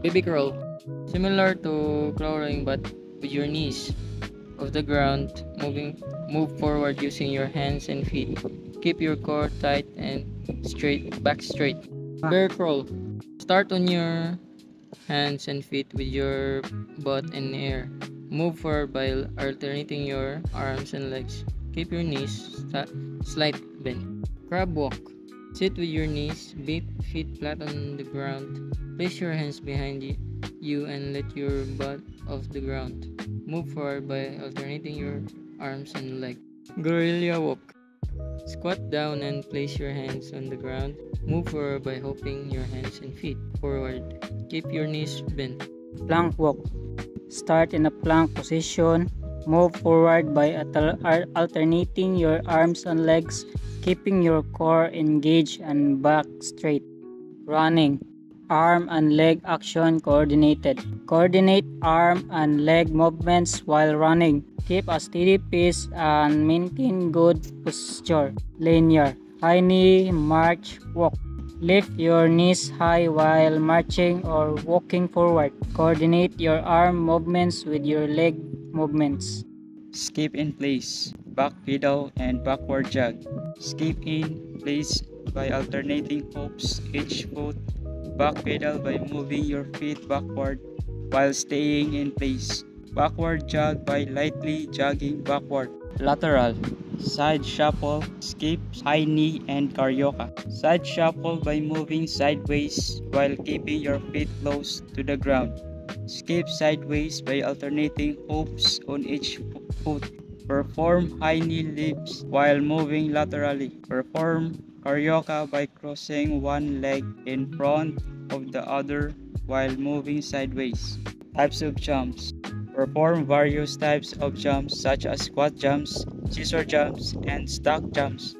Baby crawl. Similar to crawling but with your knees off the ground, move forward using your hands and feet. Keep your core tight and back straight. Bear crawl. Start on your hands and feet with your butt in the air. Move forward by alternating your arms and legs. Keep your knees slight bend. Crab walk. Sit with your knees, feet flat on the ground. Place your hands behind you and let your butt off the ground. Move forward by alternating your arms and legs. Gorilla walk. Squat down and place your hands on the ground. Move forward by hopping your hands and feet forward. Keep your knees bent. Plank walk. Start in a plank position. Move forward by alternating your arms and legs, keeping your core engaged and back straight. Running. Arm and leg action coordinated. Coordinate arm and leg movements while running. Keep a steady pace and maintain good posture. Linear. High knee march walk. Lift your knees high while marching or walking forward. Coordinate your arm movements with your leg movements. Skip in place, back pedal and backward jog. Skip in place by alternating hops each foot. Back pedal by moving your feet backward while staying in place. Backward jog by lightly jogging backward. Lateral, side shuffle, skip, high knee and carioca. Side shuffle by moving sideways while keeping your feet close to the ground. Skip sideways by alternating hops on each foot. Perform high knee lifts while moving laterally. Perform carioca by crossing one leg in front of the other while moving sideways. Types of jumps. Perform various types of jumps such as squat jumps, scissor jumps, and stack jumps.